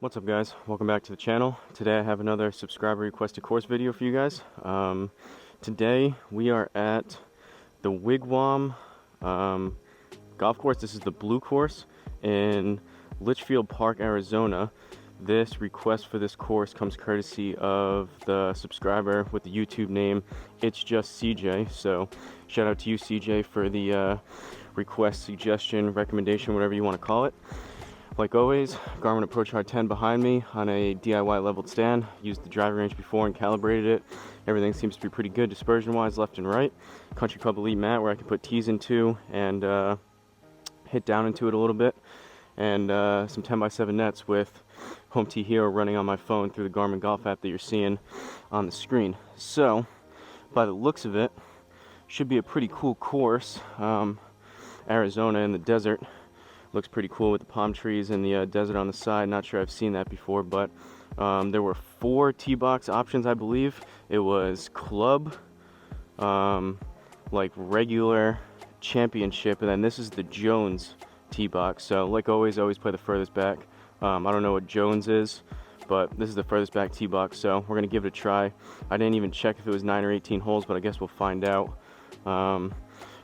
What's up, guys? Welcome back to the channel. Today I have another subscriber requested course video for you guys. Today we are at the Wigwam golf course. This is the blue course in Litchfield Park, Arizona. This request for this course comes courtesy of the subscriber with the YouTube name It's Just CJ. So shout out to you, CJ, for the request, suggestion, recommendation, whatever you want to call it. Like always, Garmin Approach R10 behind me on a DIY leveled stand. Used the driving range before and calibrated it. Everything seems to be pretty good dispersion wise, left and right. Country Club Elite mat where I can put tees into and hit down into it a little bit. And some 10x7 nets with Home Tee Hero running on my phone through the Garmin Golf app that you're seeing on the screen. So, by the looks of it, should be a pretty cool course. Arizona in the desert. Looks pretty cool with the palm trees and the desert on the side. Not sure I've seen that before, but there were 4 tee box options, I believe. It was club, like regular, championship, and then this is the Jones tee box. So like always, I always play the furthest back. I don't know what Jones is, but this is the furthest back tee box, so we're gonna give it a try. I didn't even check if it was 9 or 18 holes, but I guess we'll find out. Gonna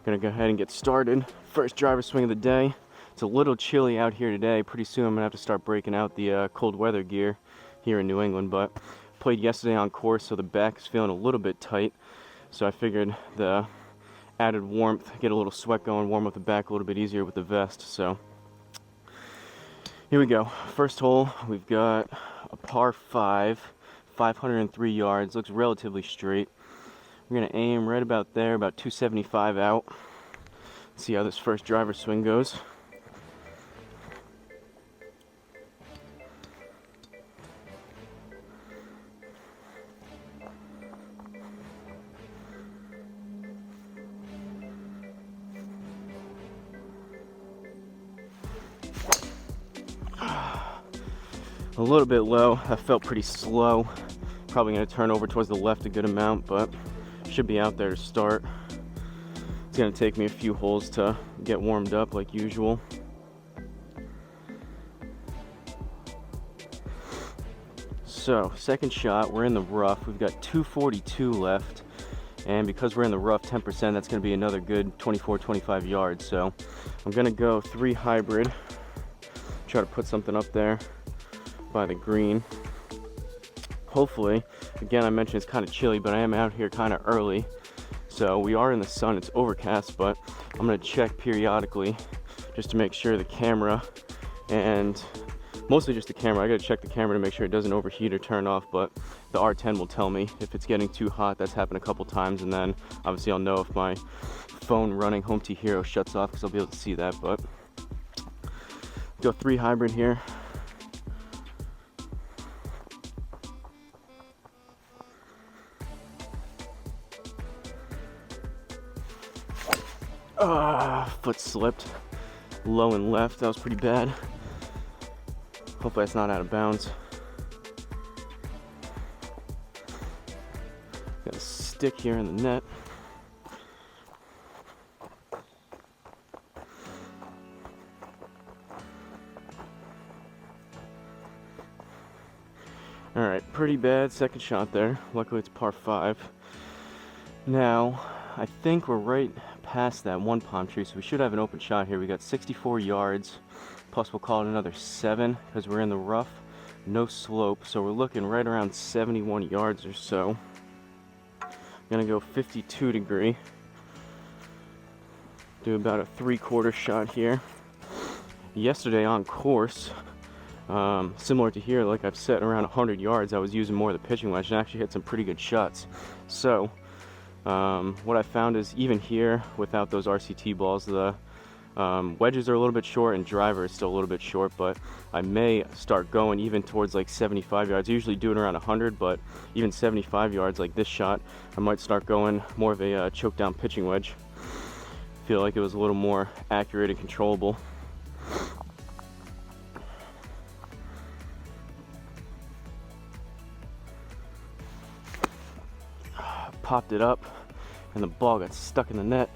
go ahead and get started. First driver swing of the day. It's a little chilly out here today. Pretty soon I'm gonna have to start breaking out the cold weather gear here in New England, but played yesterday on course, so the back is feeling a little bit tight. So I figured the added warmth, get a little sweat going, warm up the back a little bit easier with the vest. So here we go. First hole, we've got a par 5, 503 yards. Looks relatively straight. We're gonna aim right about there, about 275 out. See how this first driver swing goes. A little bit low. That felt pretty slow. Probably going to turn over towards the left a good amount, but should be out there to start. It's going to take me a few holes to get warmed up like usual. So, second shot, we're in the rough. We've got 242 left, and because we're in the rough 10%, that's going to be another good 24-25 yards. So I'm going to go 3 hybrid, try to put something up there by the green. Hopefully, again, I mentioned it's kind of chilly, but I am out here kind of early, so we are in the sun. It's overcast, but I'm going to check periodically just to make sure the camera, and mostly just the camera, I got to check the camera to make sure it doesn't overheat or turn off, but the R10 will tell me if it's getting too hot. That's happened a couple times, and then obviously I'll know if my phone running Home Tee Hero shuts off, because I'll be able to see that. But go 3 hybrid here. Foot slipped, low and left. That was pretty bad. Hopefully that's not out of bounds. Got a stick here in the net. Alright, pretty bad second shot there. Luckily it's par 5. Now, I think we're right past that one palm tree, so we should have an open shot here. We got 64 yards, plus we'll call it another 7 because we're in the rough, no slope, so we're looking right around 71 yards or so. I'm gonna go 52 degree, do about a 3/4 shot here. Yesterday on course, similar to here, like I've set around 100 yards, I was using more of the pitching wedge and actually hit some pretty good shots. So what I found is even here, without those RCT balls, the wedges are a little bit short and driver is still a little bit short, but I may start going even towards like 75 yards. I usually do it around 100, but even 75 yards like this shot, I might start going more of a choke down pitching wedge. Feel like it was a little more accurate and controllable. Popped it up and the ball got stuck in the net.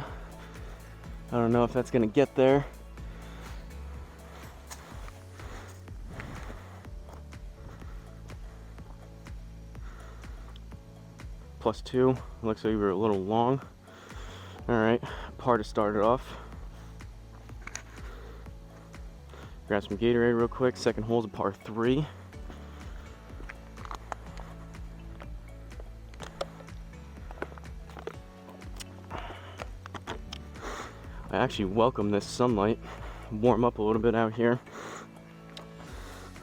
I don't know if that's gonna get there. +2. Looks like we were a little long. All right, par to start it off. Grab some Gatorade real quick. Second hole's a par 3. I actually welcome this sunlight. Warm up a little bit out here.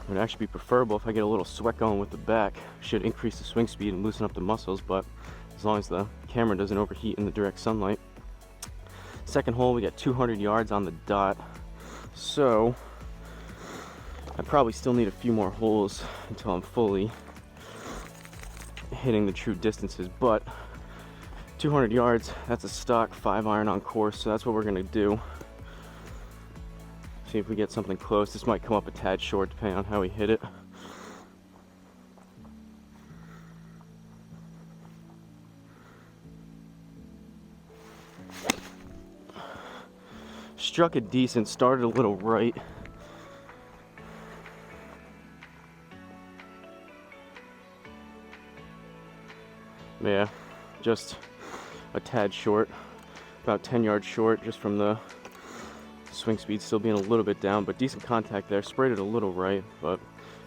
It would actually be preferable if I get a little sweat going with the back. Should increase the swing speed and loosen up the muscles, but as long as the camera doesn't overheat in the direct sunlight. Second hole, we got 200 yards on the dot. So I probably still need a few more holes until I'm fully hitting the true distances, but 200 yards, that's a stock 5-iron on course, so that's what we're gonna do. See if we get something close. This might come up a tad short depending on how we hit it. Struck it decent, started a little right. Yeah, just a tad short, about 10 yards short, just from the swing speed still being a little bit down, but decent contact there. Sprayed it a little right, but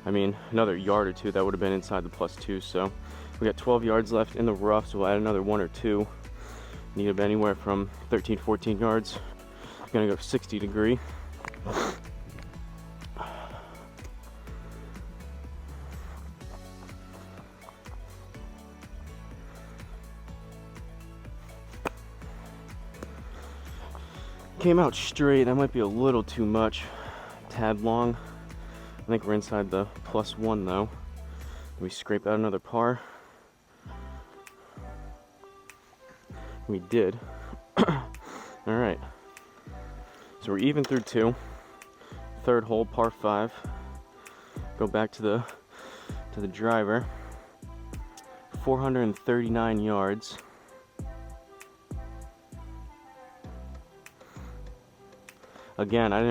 I mean, another yard or two, that would have been inside the +2. So we got 12 yards left in the rough, so we'll add another 1 or 2. Need anywhere from 13, 14 yards. Gonna go 60 degree. Came out straight. That might be a little too much. Tad long. I think we're inside the +1 though. We scrape out another par. We did. All right. So we're even through 2. Third hole, par 5. Go back to the driver. 439 yards. Again, I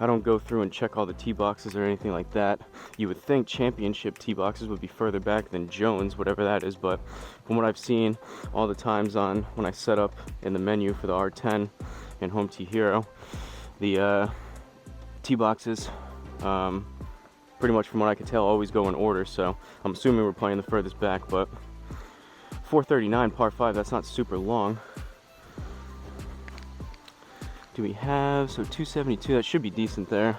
don't go through and check all the tee boxes or anything like that. You would think championship tee boxes would be further back than Jones, whatever that is, but from what I've seen all the times on when I set up in the menu for the R10 and Home Tee Hero, the tee boxes, pretty much from what I could tell, always go in order, so I'm assuming we're playing the furthest back, but 439 par 5, that's not super long. Do we have, so 272, that should be decent there.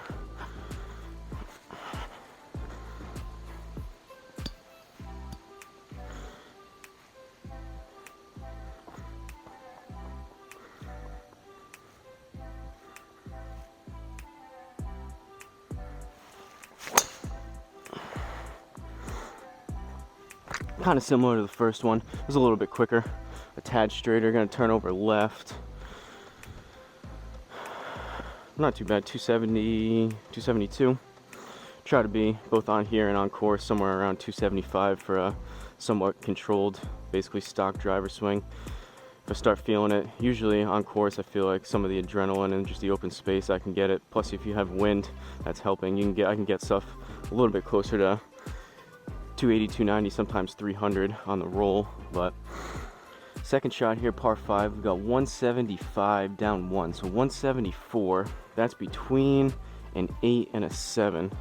Kind of similar to the first one. It was a little bit quicker, a tad straighter. Gonna turn over left. Not too bad, 270, 272. Try to be both on here and on course somewhere around 275 for a somewhat controlled, basically stock driver swing. If I start feeling it, usually on course I feel like some of the adrenaline and just the open space, I can get it. Plus if you have wind, that's helping. I can get stuff a little bit closer to 280, 290, sometimes 300 on the roll. But second shot here, par 5, we've got 175 down 1, so 174. That's between an 8 and a 7.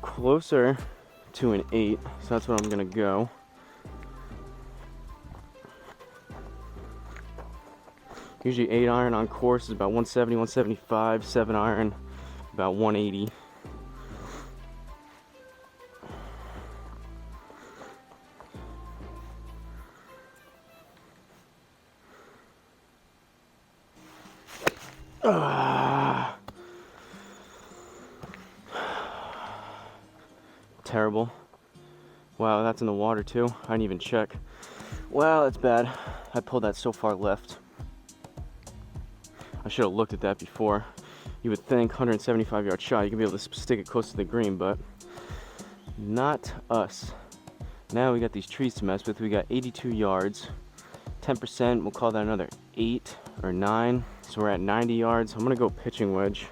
Closer to an 8, so that's what I'm gonna go. Usually 8-iron on course is about 170, 175, 7-iron about 180. Terrible. Wow, that's in the water too. I didn't even check. Wow, that's bad. I pulled that so far left. I should have looked at that before. You would think 175-yard shot, you can be able to stick it close to the green, but not us. Now we got these trees to mess with. We got 82 yards. 10%, we'll call that another 8 or 9. So we're at 90 yards. I'm gonna go pitching wedge.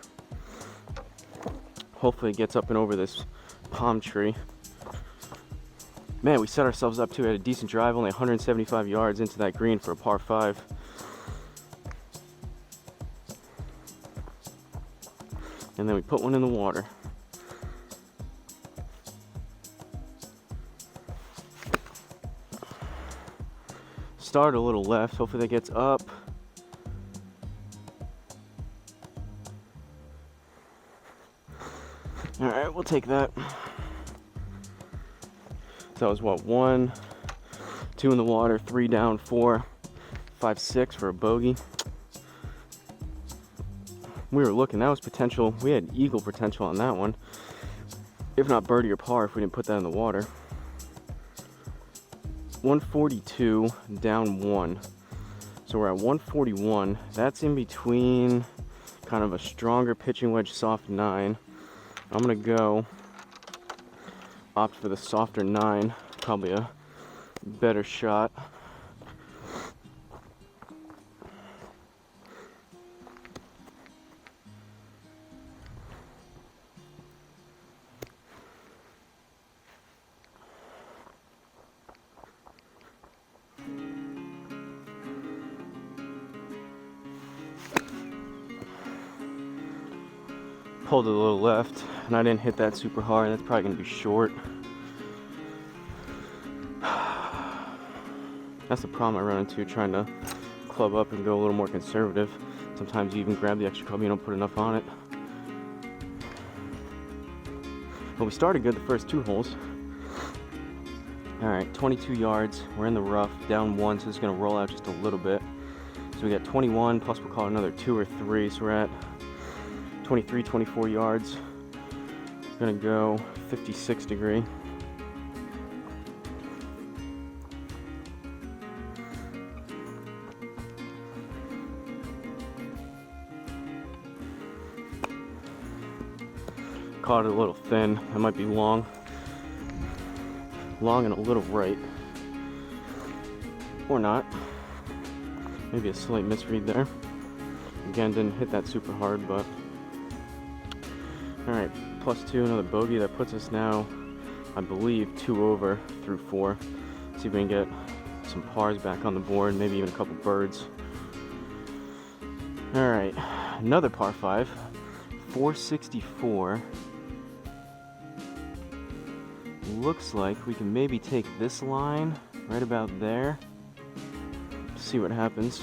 Hopefully it gets up and over this palm tree. Man, we set ourselves up to at a decent drive, only 175 yards into that green for a par 5. And then we put one in the water. Start a little left, hopefully that gets up. All right, we'll take that. So that was what, 1, 2 in the water, 3 down, 4, 5, 6 for a bogey. We were looking, that was potential. We had eagle potential on that one. If not birdie or par if we didn't put that in the water. 142 down 1. So we're at 141. That's in between kind of a stronger pitching wedge, soft 9. I'm gonna go opt for the softer 9, probably a better shot. Pulled it a little left, and I didn't hit that super hard. That's probably gonna be short. That's the problem I run into trying to club up and go a little more conservative. Sometimes you even grab the extra club, you don't put enough on it. But we started good the first 2 holes. All right, 22 yards. We're in the rough, down 1, so it's gonna roll out just a little bit. So we got 21, plus we'll call it another 2 or 3, so we're at 23, 24 yards. Gonna go 56 degree. Caught it a little thin. It might be long. Long and a little right. Or not. Maybe a slight misread there. Again, didn't hit that super hard, but all right, +2, another bogey. That puts us now, I believe, 2 over through 4. See if we can get some pars back on the board, maybe even a couple birds. All right, another par 5, 464. Looks like we can maybe take this line right about there. See what happens.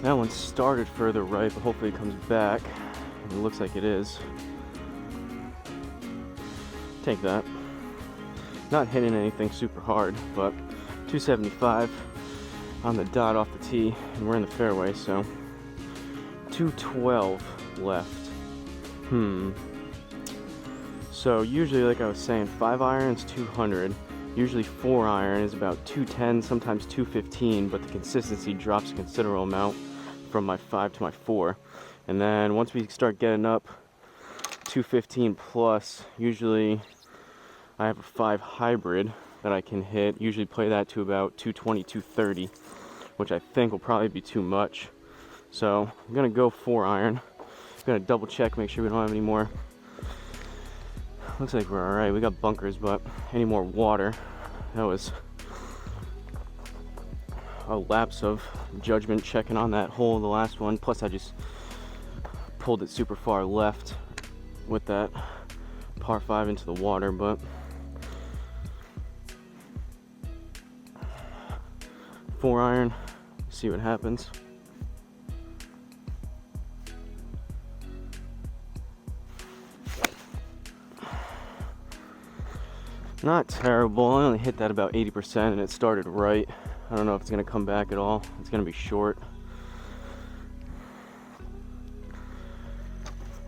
That one started further right, but hopefully it comes back. It looks like it is. Take that. Not hitting anything super hard, but 275 on the dot off the tee, and we're in the fairway, so 212 left. So usually, like I was saying, 5 iron's 200. Usually 4 iron is about 210, sometimes 215, but the consistency drops a considerable amount from my 5 to my 4. And then once we start getting up 215 plus, usually I have a 5 hybrid that I can hit. Usually play that to about 220, 230, which I think will probably be too much. So I'm gonna go 4 iron. I'm gonna double check, make sure we don't have any more. Looks like we're all right. We got bunkers, but any more water? That was a lapse of judgment checking on that hole, the last one. Plus I just pulled it super far left with that par 5 into the water, but four iron, see what happens. Not terrible. I only hit that about 80% and it started right. I don't know if it's going to come back at all. It's going to be short.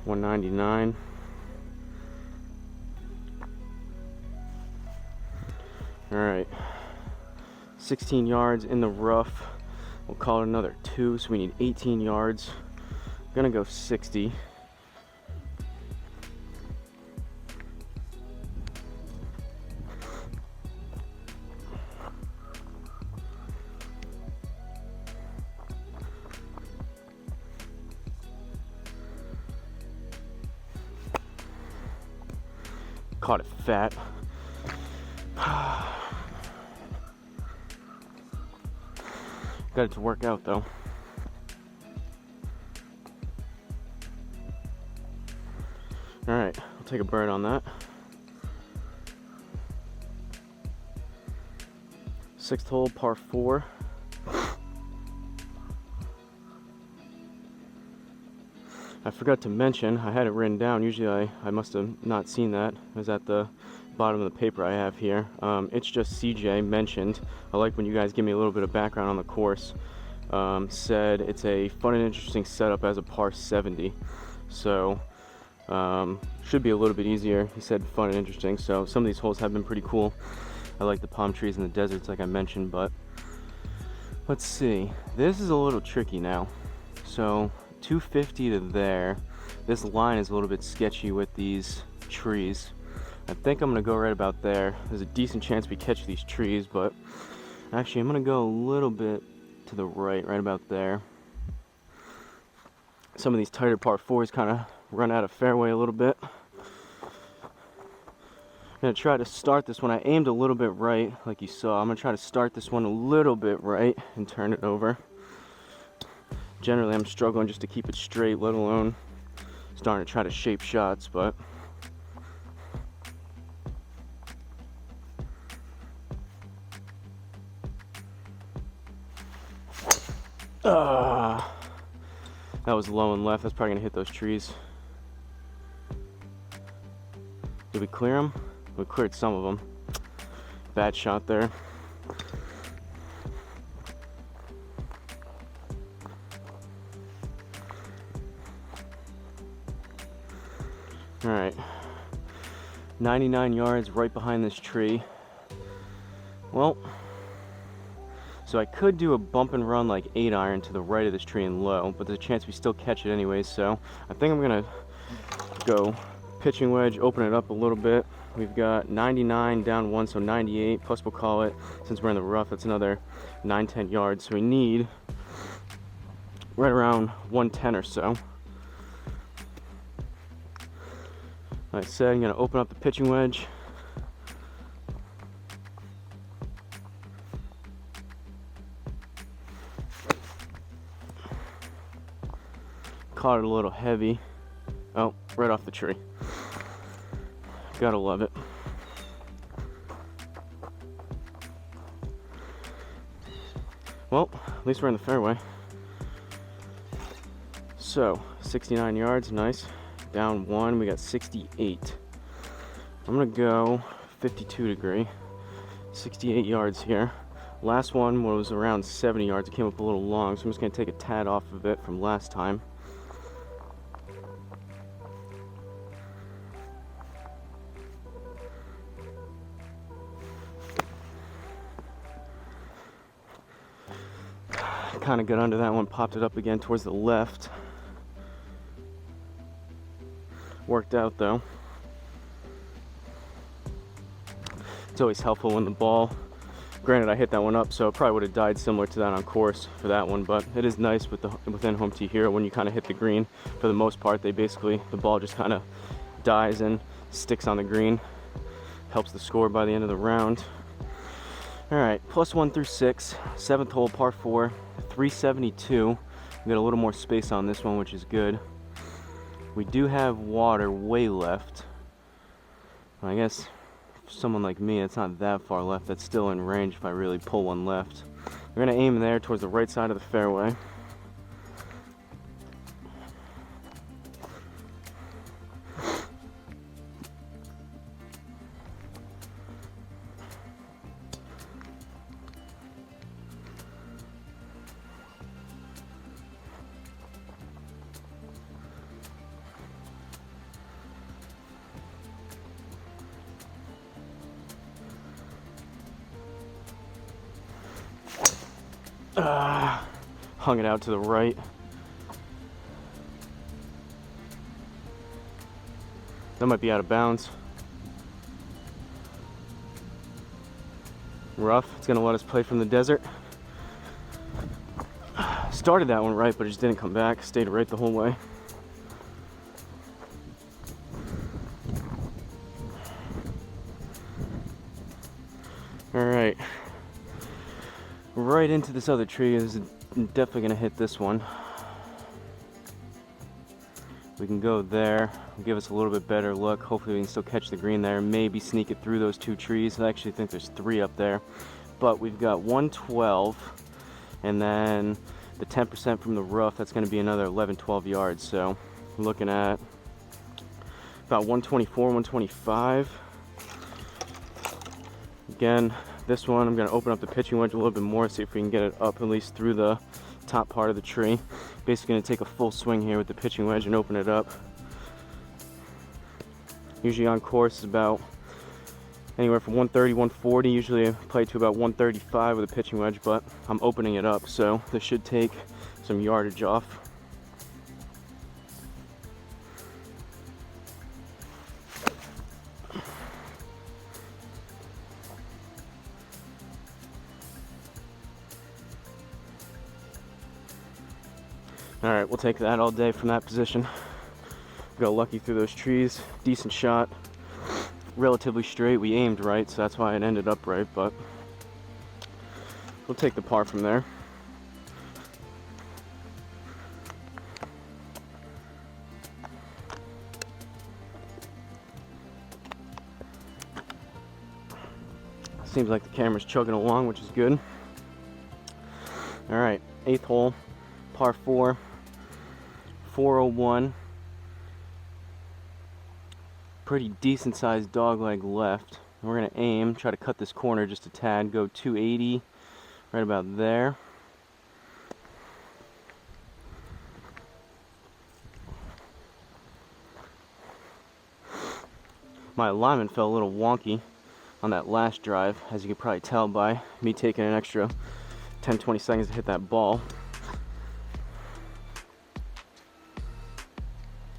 199. All right. 16 yards in the rough. We'll call it another 2, so we need 18 yards. I'm gonna go 60. Caught it fat. Got it to work out though. All right, I'll take a bird on that. 6th hole, par 4. I forgot to mention, I had it written down. Usually I must have not seen that. It was at the bottom of the paper I have here. It's just CJ mentioned. I like when you guys give me a little bit of background on the course. Said it's a fun and interesting setup as a par 70. So should be a little bit easier. He said fun and interesting. So some of these holes have been pretty cool. I like the palm trees in the deserts like I mentioned, but let's see. This is a little tricky now. So 250 to there. This line is a little bit sketchy with these trees. I think I'm gonna go right about there. There's a decent chance we catch these trees, but actually I'm gonna go a little bit to the right about there. Some of these tighter par 4s kind of run out of fairway a little bit. I'm gonna try to start this one. I aimed a little bit right, like you saw. I'm gonna try to start this one a little bit right and turn it over. Generally, I'm struggling just to keep it straight, let alone starting to try to shape shots, but that was low and left. That's probably gonna hit those trees. Did we clear them? We cleared some of them. Bad shot there. All right, 99 yards right behind this tree. Well, so I could do a bump and run like 8-iron to the right of this tree and low, but there's a chance we still catch it anyways. So I think I'm gonna go pitching wedge, open it up a little bit. We've got 99 down 1, so 98, plus we'll call it, since we're in the rough, that's another 9-10 yards. So we need right around 110 or so. Like I said, I'm gonna open up the pitching wedge. Caught it a little heavy. Oh, right off the tree. Gotta love it. Well, at least we're in the fairway. So, 69 yards, nice. Down 1, we got 68. I'm gonna go 52 degree, 68 yards here. Last one was around 70 yards. It came up a little long, so I'm just gonna take a tad off of it from last time. Kind of got under that one, popped it up again towards the left. Worked out though. It's always helpful when the ball, granted I hit that one up, so it probably would have died similar to that on course for that one, but it is nice with the within home tee here when you kind of hit the green. For the most part, the ball just kind of dies and sticks on the green. Helps the score by the end of the round. All right, +1 through 6, 7th hole, par 4, 372. We got a little more space on this one, which is good. We do have water way left. I guess for someone like me, it's not that far left. That's still in range if I really pull one left. We're gonna aim there towards the right side of the fairway. Hung it out to the right. That might be out of bounds. Rough. It's gonna let us play from the desert. Started that one right, but it just didn't come back. Stayed right the whole way. All right. Right into this other tree. This is definitely gonna hit this one. We can go there, give us a little bit better look. Hopefully we can still catch the green there, maybe sneak it through those two trees. I actually think there's 3 up there. But we've got 112, and then the 10% from the roof, that's gonna be another 11, 12 yards. So we're looking at about 124, 125. Again, this one, I'm gonna open up the pitching wedge a little bit more, see if we can get it up at least through the top part of the tree. Basically gonna take a full swing here with the pitching wedge and open it up. Usually on course is about anywhere from 130, 140. Usually I play to about 135 with a pitching wedge, but I'm opening it up, so this should take some yardage off. All right, we'll take that all day from that position. Got lucky through those trees. Decent shot. Relatively straight. We aimed right, so that's why it ended up right, but we'll take the par from there. Seems like the camera's chugging along, which is good. All right, 8th hole, par 4. 401, pretty decent sized dogleg left. We're gonna aim, try to cut this corner just a tad, go 280, right about there. My alignment felt a little wonky on that last drive, as you can probably tell by me taking an extra 10-20 seconds to hit that ball.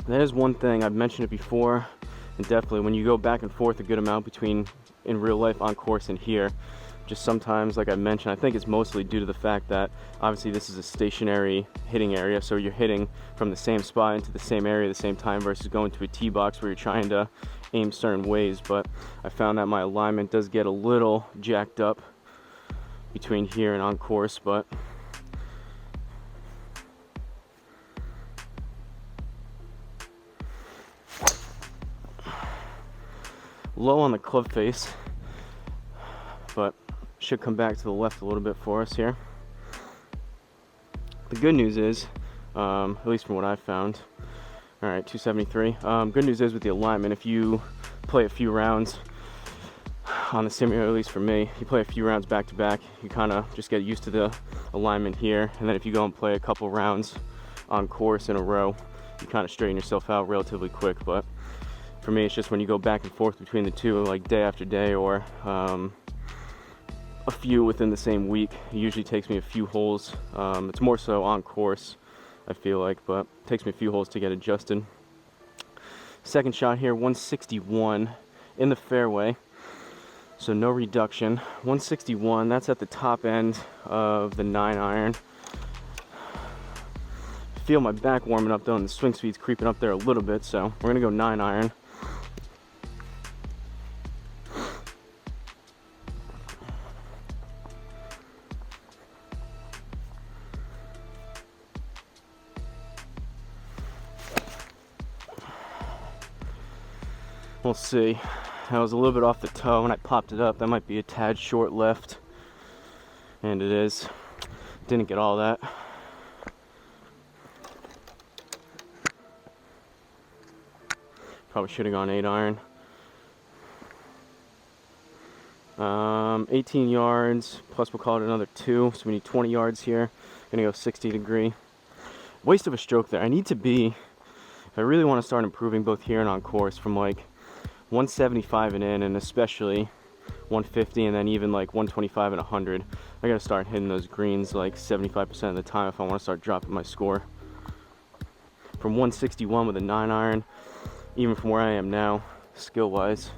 That is one thing, I've mentioned it before, and definitely when you go back and forth a good amount between in real life on course and here, just sometimes, like I mentioned, I think it's mostly due to the fact that obviously this is a stationary hitting area, so you're hitting from the same spot into the same area at the same time versus going to a tee box where you're trying to aim certain ways. But I found that my alignment does get a little jacked up between here and on course, but low on the club face, but should come back to the left a little bit for us here. The good news is, at least from what I've found, all right, 273. Good news is with the alignment, if you play a few rounds on the simulator, at least for me, you play a few rounds back to back, you kind of just get used to the alignment here, and then if you go and play a couple rounds on course in a row, you kind of straighten yourself out relatively quick. But for me, it's just when you go back and forth between the two, like day after day, or a few within the same week. It usually takes me a few holes. It's more so on course, I feel like, but it takes me a few holes to get adjusted. Second shot here, 161 in the fairway, so no reduction. 161, that's at the top end of the 9-iron. Feel my back warming up though, and the swing speed's creeping up there a little bit, so we're gonna go 9-iron. We'll see. I was a little bit off the toe when I popped it up. That might be a tad short left, and it is. Didn't get all that. Probably should have gone 8-iron. 18 yards, plus we'll call it another 2, so we need 20 yards here. Gonna go 60 degree. Waste of a stroke there. I need to be, if I really want to start improving both here and on course, from like 175 and in, and especially 150, and then even like 125 and 100. I gotta start hitting those greens like 75% of the time if I want to start dropping my score. From 161 with a 9-iron, even from where I am now, skill-wise,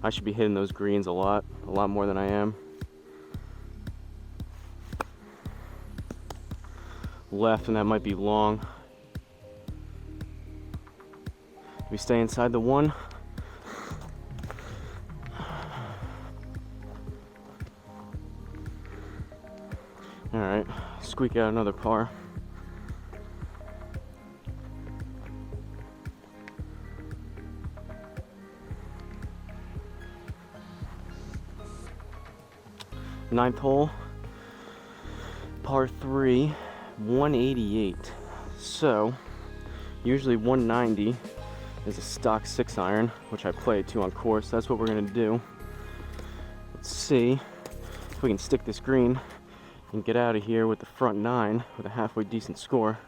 I should be hitting those greens a lot more than I am. Left, and that might be long. We stay inside the one. All right, squeak out another par. Ninth hole, par 3, 188. So usually 190 is a stock 6-iron, which I play 2 on course. That's what we're gonna do. Let's see if we can stick this green and get out of here with the front 9 with a halfway decent score.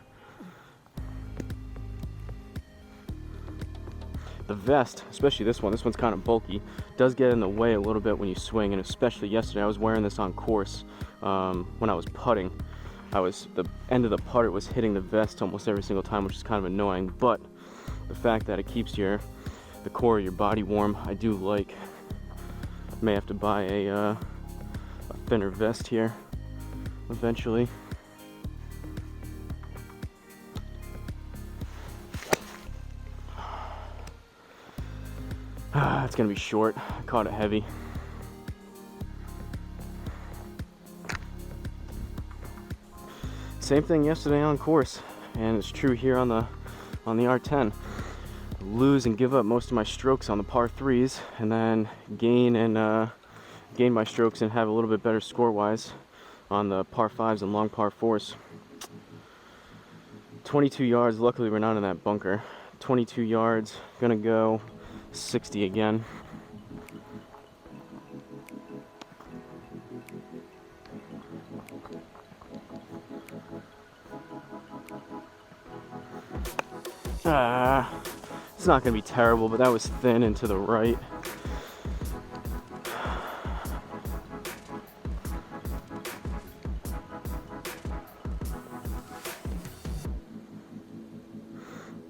The vest, especially this one's kind of bulky, does get in the way a little bit when you swing, and especially yesterday I was wearing this on course when I was putting. The end of the putter was hitting the vest almost every single time, which is kind of annoying, but the fact that it keeps the core of your body warm, I do like. May have to buy a thinner vest here eventually. It's gonna be short. I caught it heavy. Same thing yesterday on course, and it's true here on the R10. Lose and give up most of my strokes on the par 3s, and then gain my strokes and have a little bit better score wise on the par 5s and long par 4s. 22 yards. Luckily we're not in that bunker. 22 yards. Gonna go 60 again. It's not gonna be terrible, but that was thin and to the right.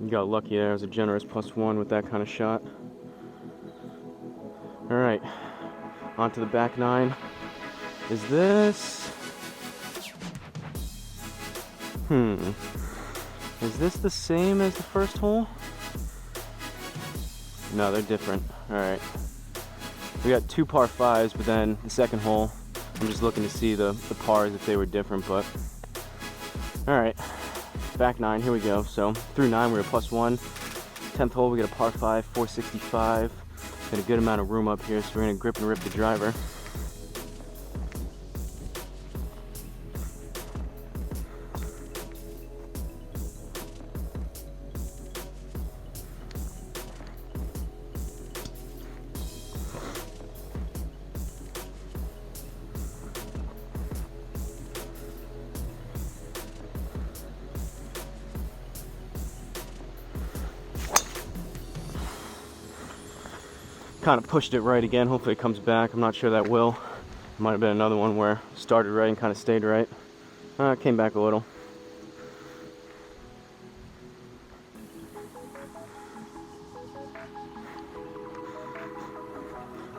You got lucky there. It was a generous +1 with that kind of shot. All right, on to the back 9. Is this... Is this the same as the first hole? No, they're different. All right. We got 2 par 5s, but then the second hole, I'm just looking to see the pars if they were different, but... All right, back 9, here we go. So through 9, we were +1. 10th hole, we got a par 5, 465. Got a good amount of room up here, so we're gonna grip and rip the driver. Kind of pushed it right again. Hopefully it comes back. I'm not sure that will. Might have been another one where started right and kind of stayed right. Came back a little.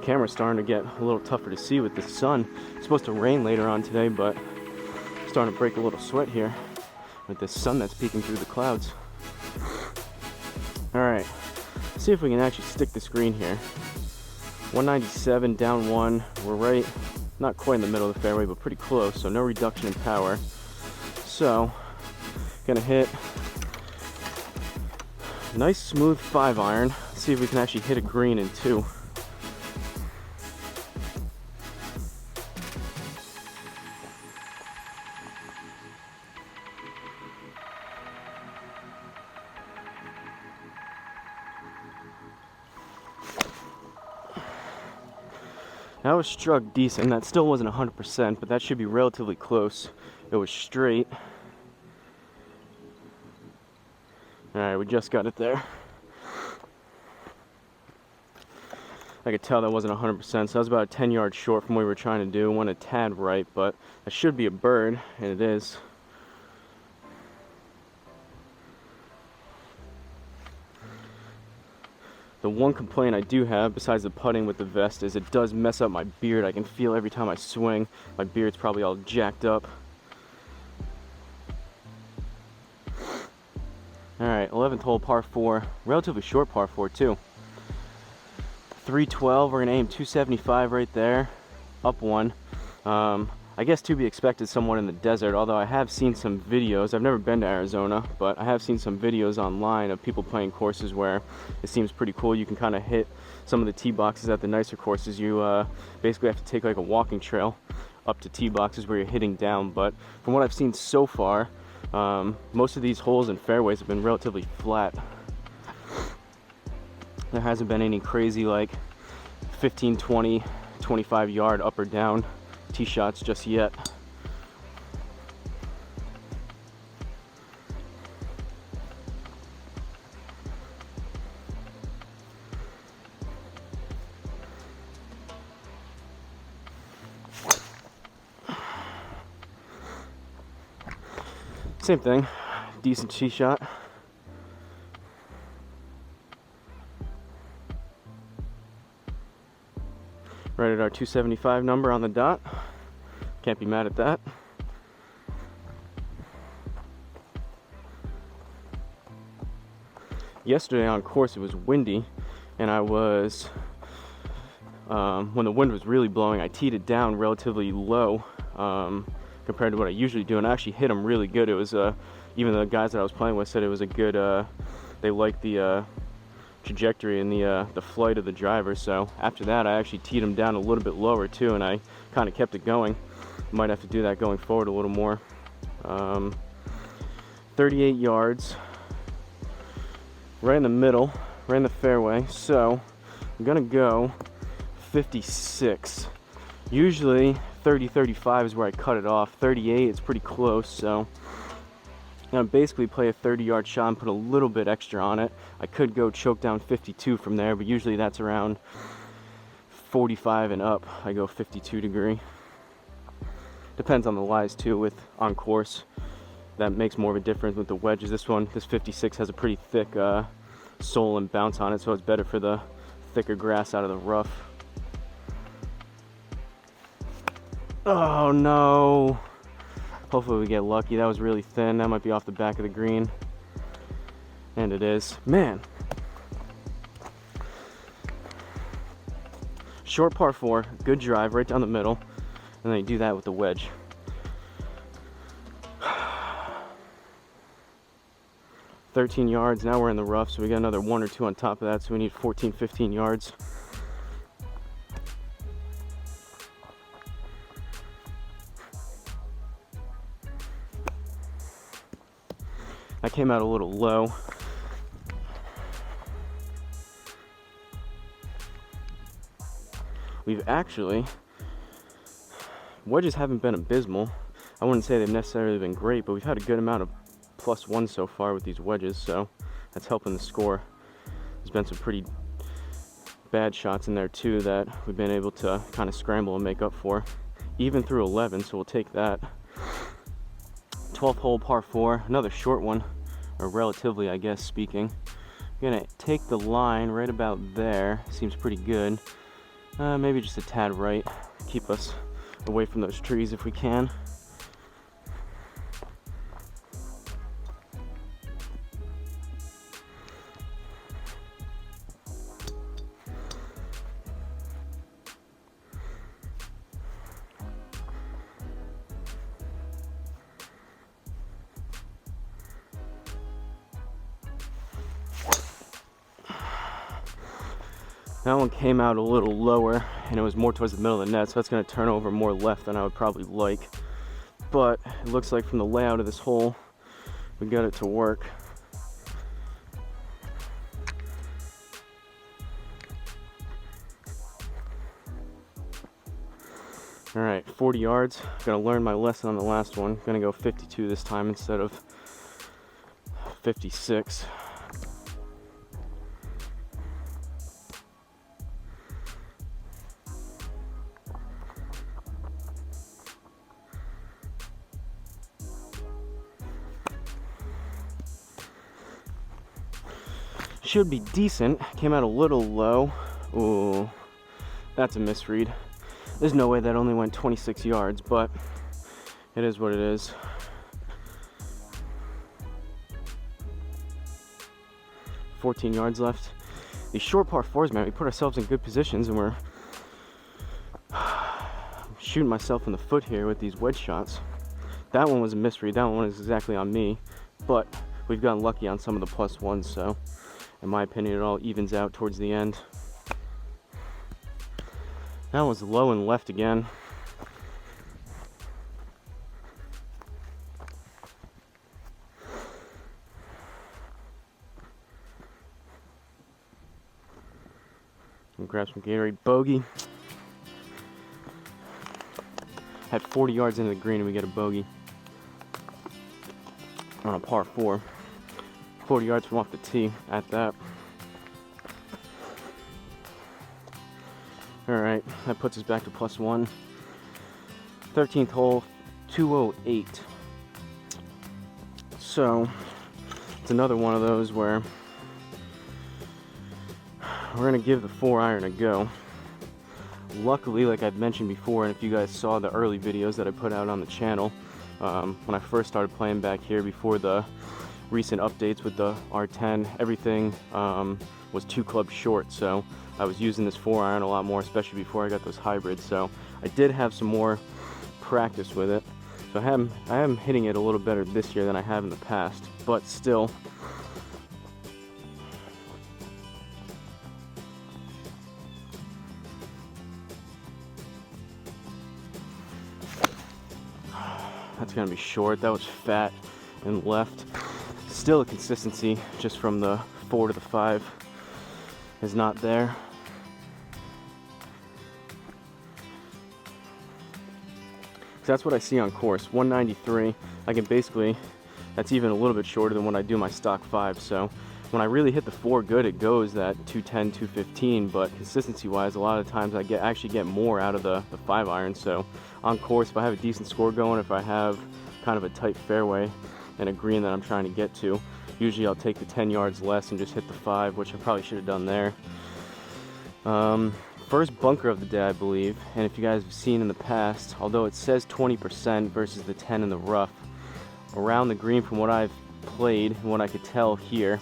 Camera's starting to get a little tougher to see with the sun. It's supposed to rain later on today, but it's starting to break a little sweat here with the sun that's peeking through the clouds. All right, let's see if we can actually stick the screen here. 197 down 1. We're right, not quite in the middle of the fairway, but pretty close, so no reduction in power. So, gonna hit a nice smooth 5-iron. See if we can actually hit a green in 2. That was struck decent. That still wasn't 100%, but that should be relatively close. It was straight. Alright, we just got it there. I could tell that wasn't 100%, so that was about a 10 yards short from what we were trying to do. Went a tad right, but that should be a bird, and it is. The one complaint I do have, besides the putting with the vest, is it does mess up my beard. I can feel every time I swing, my beard's probably all jacked up. Alright, 11th hole, par 4. Relatively short par 4, too. 312, we're going to aim 275 right there. Up one. I guess to be expected somewhat in the desert, although I have seen some videos. I've never been to Arizona, but I have seen some videos online of people playing courses where it seems pretty cool. You can kind of hit some of the tee boxes at the nicer courses. You basically have to take like a walking trail up to tee boxes where you're hitting down, but from what I've seen so far, most of these holes and fairways have been relatively flat. There hasn't been any crazy like 15, 20, 25 yard up or down tee shots just yet. Same thing, decent tee shot. Right at our 275 number on the dot. Can't be mad at that. Yesterday on course it was windy, and I was, when the wind was really blowing, I teed it down relatively low compared to what I usually do, and I actually hit them really good. It was, even the guys that I was playing with said it was a good, they liked the trajectory and the flight of the driver. So after that I actually teed them down a little bit lower too, and I kind of kept it going. Might have to do that going forward a little more. 38 yards, right in the middle, right in the fairway. So I'm gonna go 56. Usually 30-35 is where I cut it off. 38, it's pretty close, so I'm gonna basically play a 30-yard shot and put a little bit extra on it. I could go choke down 52 from there, but usually that's around 45 and up. I go 52 degree. Depends on the lies too. With on course, that makes more of a difference with the wedges. This 56 has a pretty thick sole and bounce on it, so it's better for the thicker grass out of the rough. Oh no! Hopefully we get lucky. That was really thin. That might be off the back of the green. And it is. Man. Short par 4, good drive right down the middle. And then you do that with the wedge. $13 yards. Now we're in the rough, so we got another 1 or 2 on top of that. So we need 14, 15 yards. I came out a little low. We've actually, wedges haven't been abysmal. I wouldn't say they've necessarily been great, but we've had a good amount of +1 so far with these wedges, so that's helping the score. There's been some pretty bad shots in there too that we've been able to kind of scramble and make up for, even through 11, so we'll take that. 12th hole, par 4, another short one, or relatively, I guess, speaking. I'm gonna take the line right about there. Seems pretty good. Maybe just a tad right. Keep us away from those trees if we can. That one came out a little lower, and it was more towards the middle of the net, so that's going to turn over more left than I would probably like. But it looks like from the layout of this hole, we got it to work. All right, 40 yards. Gonna learn my lesson on the last one. Gonna go 52 this time instead of 56. Should be decent. Came out a little low. Ooh, that's a misread. There's no way that only went 26 yards, but it is what it is. $14 yards left. These short par fours, man, we put ourselves in good positions, and we're shooting myself in the foot here with these wedge shots. That one was a misread. That one was exactly on me, but we've gotten lucky on some of the plus ones, so in my opinion, it all evens out towards the end. That was low and left again. Grab some Gatorade. Bogey. Had 40 yards into the green and we get a bogey on a par 4. 40 yards from off the tee at that. Alright, that puts us back to plus 1. 13th hole, 208. So, it's another one of those where we're going to give the 4-iron a go. Luckily, like I've mentioned before, and if you guys saw the early videos that I put out on the channel, when I first started playing back here before the recent updates with the R10, everything was 2 clubs short, so I was using this 4-iron a lot more, especially before I got those hybrids, so I did have some more practice with it. So I am hitting it a little better this year than I have in the past, but still, that's gonna be short. That was fat and left. Still, a consistency just from the 4 to the 5 is not there. So that's what I see on course. 193. I can basically, that's even a little bit shorter than when I do my stock 5. So when I really hit the 4 good, it goes that 210, 215. But consistency-wise, a lot of times I actually get more out of the 5-iron. So on course, if I have a decent score going, if I have kind of a tight fairway and a green that I'm trying to get to, usually I'll take the 10 yards less and just hit the 5, which I probably should have done there. First bunker of the day, I believe, and if you guys have seen in the past, although it says 20% versus the 10 in the rough, around the green from what I've played and what I could tell here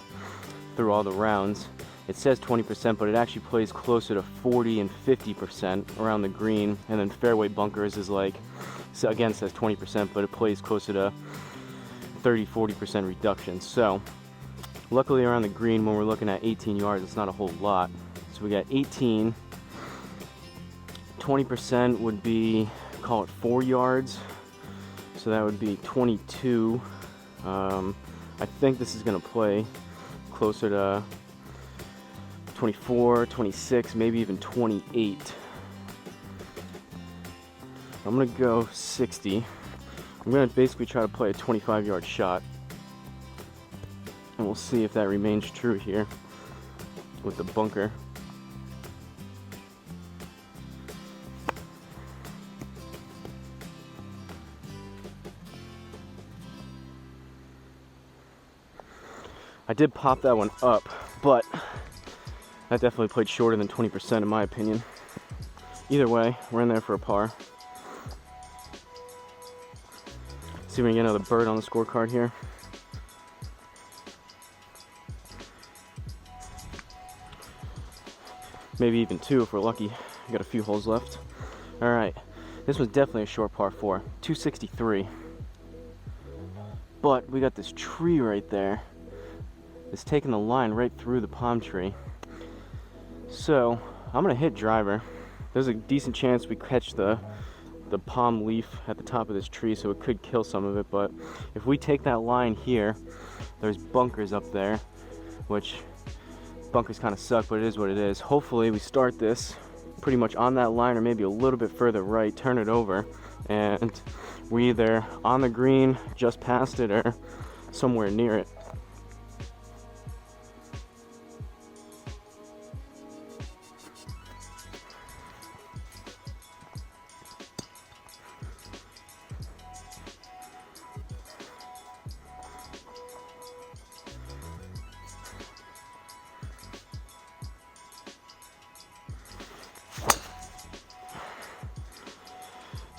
through all the rounds, it says 20%, but it actually plays closer to 40 and 50% around the green, and then fairway bunkers is like, so again, it says 20%, but it plays closer to 30-40% reduction. So luckily around the green, when we're looking at 18 yards, it's not a whole lot. So we got 18. 20% would be, call it 4 yards, so that would be 22. I think this is going to play closer to 24, 26, maybe even 28. I'm going to go 60. I'm going to basically try to play a 25-yard shot, and we'll see if that remains true here with the bunker. I did pop that one up, but that definitely played shorter than 20% in my opinion. Either way, we're in there for a par. See if we can get another bird on the scorecard here. Maybe even 2 if we're lucky. We got a few holes left. All right, this was definitely a short par 4, 263. But we got this tree right there. It's taking the line right through the palm tree. So I'm gonna hit driver. There's a decent chance we catch the palm leaf at the top of this tree, so it could kill some of it, but if we take that line here, there's bunkers up there, which bunkers kind of suck, but it is what it is. Hopefully we start this pretty much on that line or maybe a little bit further right, turn it over, and we're either on the green, just past it, or somewhere near it.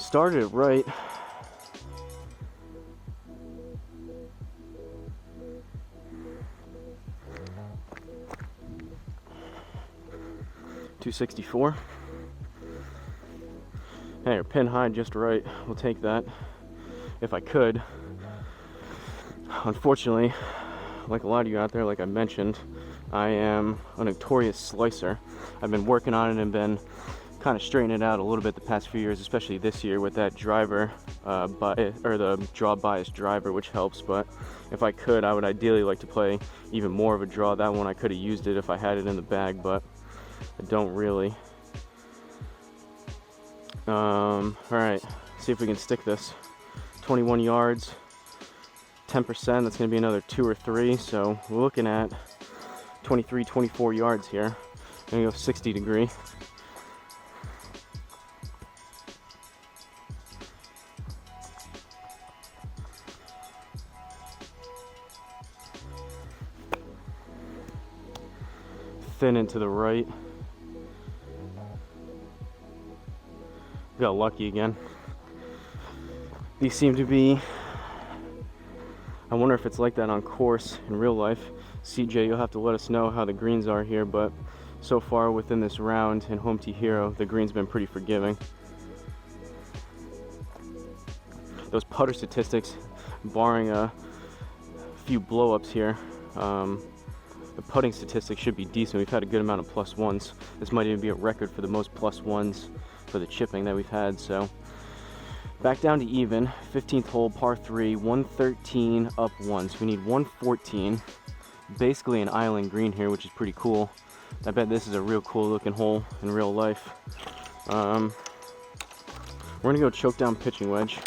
started it right. .264. Hey, pin high just right. We'll take that if I could. Unfortunately, like a lot of you out there, like I mentioned, I am a notorious slicer. I've been working on it and been kind of straightening it out a little bit the past few years, especially this year with that driver, or the draw bias driver, which helps. But if I could, I would ideally like to play even more of a draw. That one I could have used it if I had it in the bag, but I don't really. All right, see if we can stick this. 21 yards, 10%, that's gonna be another 2 or 3. So we're looking at 23, 24 yards here. I'm gonna go 60 degree. Thin into the right. Got lucky again. These seem to be, I wonder if it's like that on course in real life. CJ, you'll have to let us know how the greens are here, but so far within this round in Home Tee Hero, the green's been pretty forgiving. Those putter statistics, barring a few blow-ups here, the putting statistics should be decent. We've had a good amount of +1s. This might even be a record for the most +1s for the chipping that we've had. So back down to even. 15th hole, par 3, 113 up 1. So we need 114. Basically an island green here, which is pretty cool. I bet this is a real cool looking hole in real life. We're gonna go choke down pitching wedge.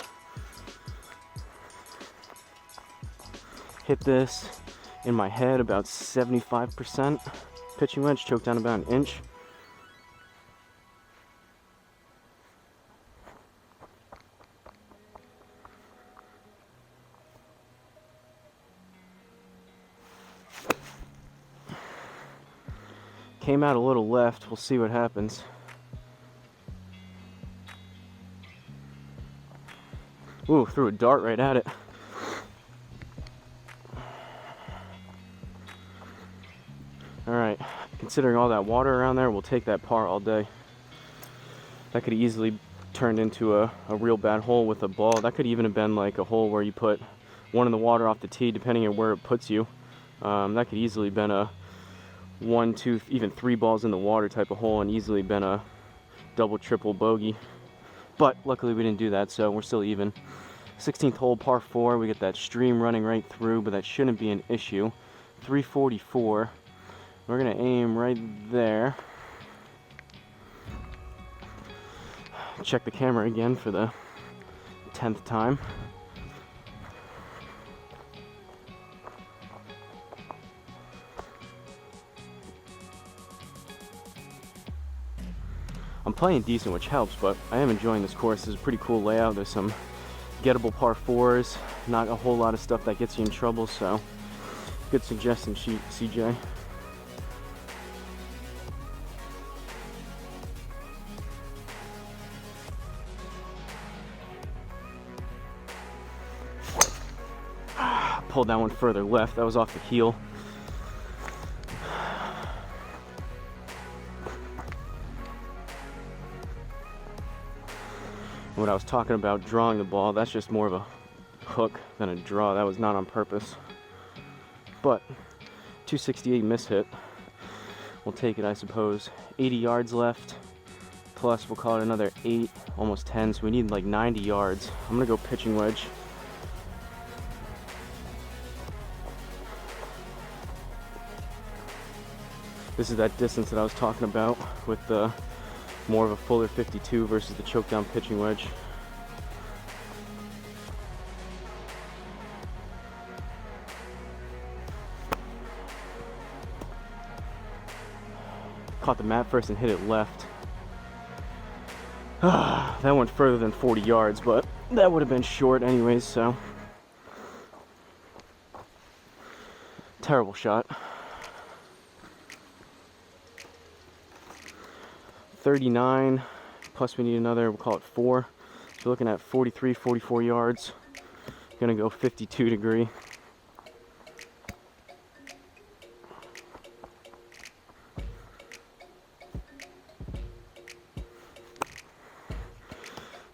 Hit this in my head about 75% pitching wedge, choke down about 1 inch. Came out a little left, we'll see what happens. Ooh, threw a dart right at it. Alright, considering all that water around there, we'll take that par all day. That could easily turned into a real bad hole with a ball. That could even have been like a hole where you put one in the water off the tee, depending on where it puts you. That could easily been a 1, 2, even 3 balls in the water type of hole, and easily been a double, triple bogey. But luckily we didn't do that, so we're still even. 16th hole, par 4. We get that stream running right through, but that shouldn't be an issue. 344. We're gonna aim right there. Check the camera again for the 10th time. I'm playing decent, which helps, but I am enjoying this course. It's a pretty cool layout. There's some gettable par 4s, not a whole lot of stuff that gets you in trouble, so good suggestion, CJ. Pulled that one further left. That was off the heel. What I was talking about drawing the ball, that's just more of a hook than a draw. That was not on purpose. But 268 miss hit. We'll take it, I suppose. 80 yards left. Plus, we'll call it another 8, almost 10. So we need like 90 yards. I'm gonna go pitching wedge. This is that distance that I was talking about with the more of a fuller 52 versus the choke down pitching wedge. Caught the mat first and hit it left. That went further than 40 yards, but that would have been short anyways, so. Terrible shot. 39, plus we need another, we'll call it 4. you're looking at 43, 44 yards. Gonna go 52 degree.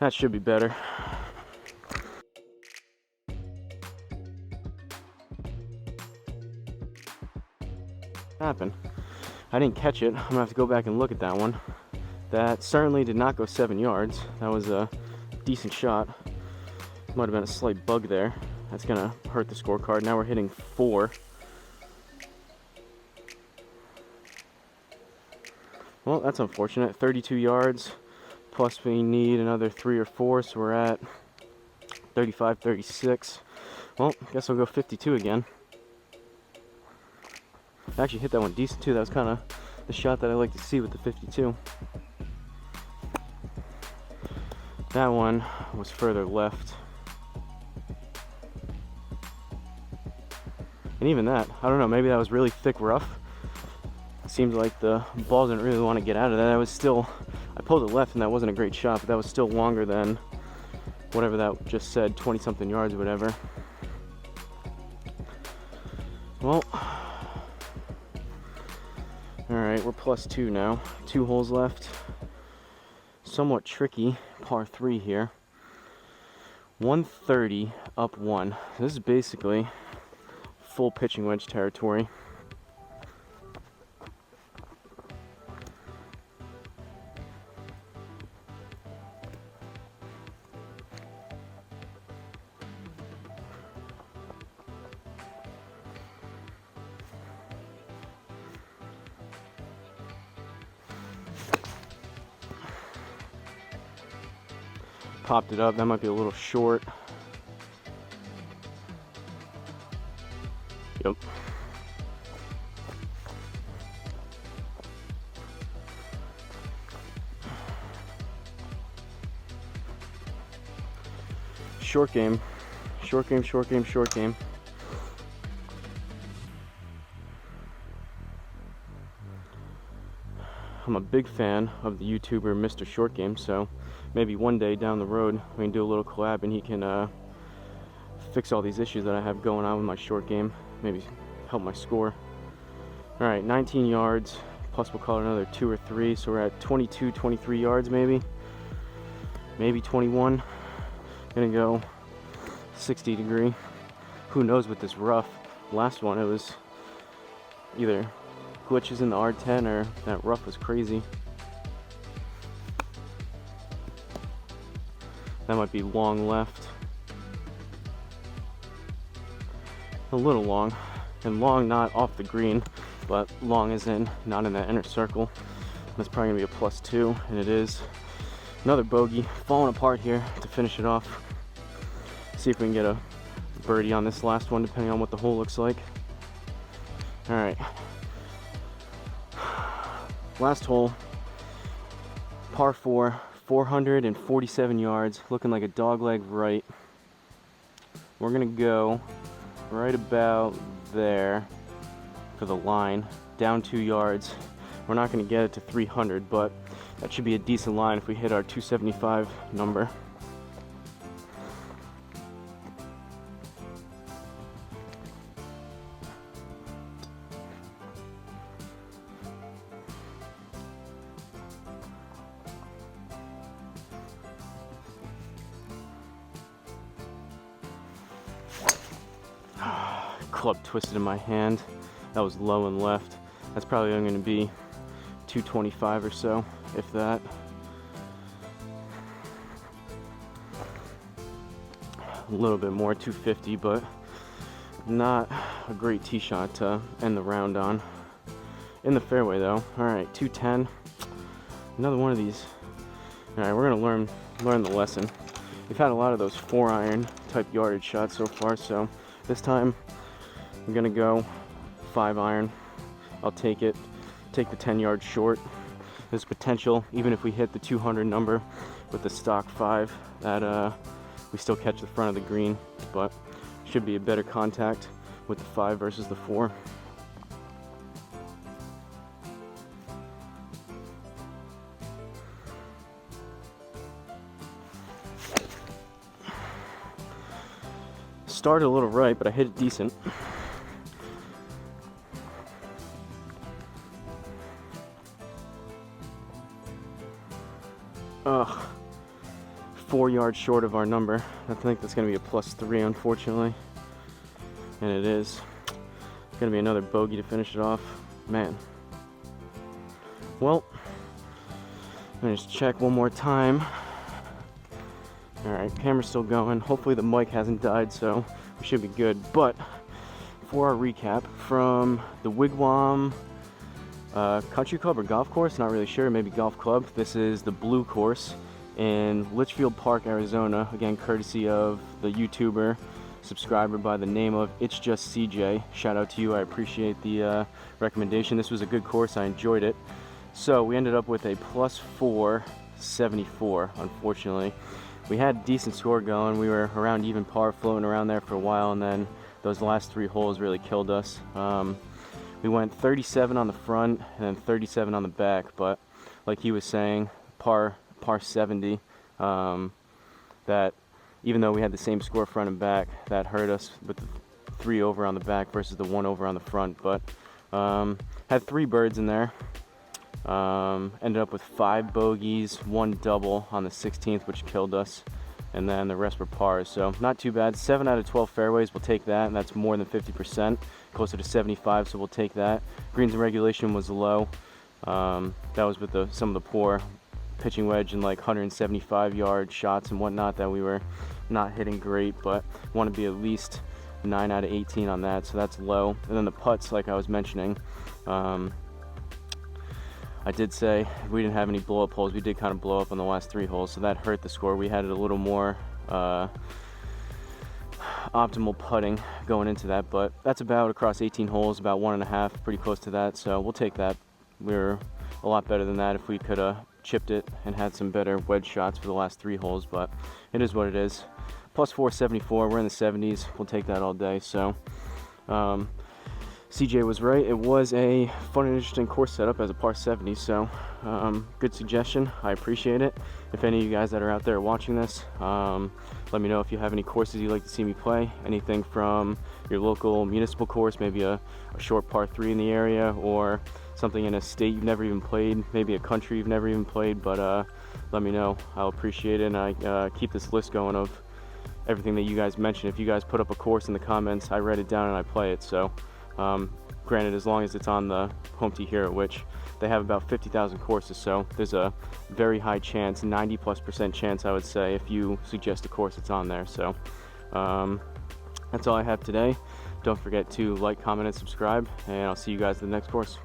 That should be better. Happen. I didn't catch it. I'm gonna have to go back and look at that one. That certainly did not go 7 yards. That was a decent shot. Might have been a slight bug there. That's gonna hurt the scorecard. Now we're hitting 4. Well, that's unfortunate. 32 yards, plus we need another 3 or 4, so we're at 35, 36. Well, I guess I'll go 52 again. I actually hit that one decent too. That was kind of the shot that I like to see with the 52. That one was further left. And even that, I don't know, maybe that was really thick rough. It seems like the ball didn't really want to get out of that. I was still, I pulled it left and that wasn't a great shot, but that was still longer than whatever that just said, 20 something yards or whatever. Well, all right, we're +2 now. 2 holes left. Somewhat tricky, par 3 here. 130 up 1. This is basically full pitching wedge territory. Popped it up. That might be a little short. Yep. Short game. Short game, short game, short game. I'm a big fan of the YouTuber Mr. Short Game, so maybe one day down the road we can do a little collab and he can fix all these issues that I have going on with my short game, maybe help my score. All right, 19 yards, plus we'll call it another 2 or 3, so we're at 22, 23 yards maybe 21. Gonna go 60 degree. Who knows with this rough? Last one, it was either glitches in the R10 or that rough was crazy. That might be long left. A little long. And long not off the green, but long as in not in that inner circle. That's probably gonna be a +2, and it is. Another bogey, falling apart here to finish it off. See if we can get a birdie on this last one, depending on what the hole looks like. All right. Last hole, par 4, 447 yards, looking like a dogleg right. We're gonna go right about there for the line, down 2 yards. We're not gonna get it to 300, but that should be a decent line if we hit our 275 number. Club twisted in my hand. That was low and left. That's probably only going to be 225 or so, if that. A little bit more, 250, but not a great tee shot to end the round on. In the fairway though. All right, 210. Another one of these. All right, we're gonna learn the lesson. We've had a lot of those 4-iron type yardage shots so far, so this time I'm gonna go 5-iron. I'll take it, take the 10 yards short. There's potential, even if we hit the 200 number with the stock 5, that we still catch the front of the green, but should be a better contact with the 5 versus the 4. started a little right, but I hit it decent. Ugh, 4 yards short of our number. I think that's gonna be a +3, unfortunately. And it is. It's gonna be another bogey to finish it off. Man. Well, I'm gonna just check one more time. Alright, camera's still going. Hopefully the mic hasn't died, so we should be good. But for our recap, from the Wigwam country club or golf course, not really sure, maybe golf club. This is the blue course in Litchfield Park, Arizona. Again, courtesy of the YouTuber subscriber by the name of It's Just CJ. Shout out to you, I appreciate the recommendation. This was a good course, I enjoyed it. So we ended up with a +474, unfortunately. We had a decent score going. We were around even par, floating around there for a while, and then those last 3 holes really killed us. We went 37 on the front and then 37 on the back, but like he was saying, par 70, that even though we had the same score front and back, that hurt us with the 3 over on the back versus the 1 over on the front. But had 3 birds in there. Ended up with 5 bogeys, 1 double on the 16th, which killed us, and then the rest were pars, so not too bad. 7 out of 12 fairways, we'll take that, and that's more than 50%, closer to 75, so we'll take that. Greens and regulation was low. That was with some of the poor pitching wedge and like 175-yard shots and whatnot that we were not hitting great, but want to be at least 9 out of 18 on that, so that's low. And then the putts, like I was mentioning, I did say we didn't have any blow up holes. We did kind of blow up on the last 3 holes, so that hurt the score. We had it a little more optimal putting going into that, but that's about across 18 holes, about 1.5, pretty close to that, so we'll take that. We're a lot better than that if we could have chipped it and had some better wedge shots for the last 3 holes, but it is what it is. +474, we're in the 70s, we'll take that all day. So CJ was right, it was a fun and interesting course setup as a par 70, so good suggestion, I appreciate it. If any of you guys that are out there watching this, let me know if you have any courses you'd like to see me play, anything from your local municipal course, maybe a short par 3 in the area, or something in a state you've never even played, maybe a country you've never even played, but let me know, I'll appreciate it. And I keep this list going of everything that you guys mentioned. If you guys put up a course in the comments, I write it down and I play it. So granted, as long as it's on the home tee here, which they have about 50,000 courses, so there's a very high chance, 90+% chance I would say, if you suggest a course, it's on there. So that's all I have today. Don't forget to like, comment, and subscribe, and I'll see you guys in the next course.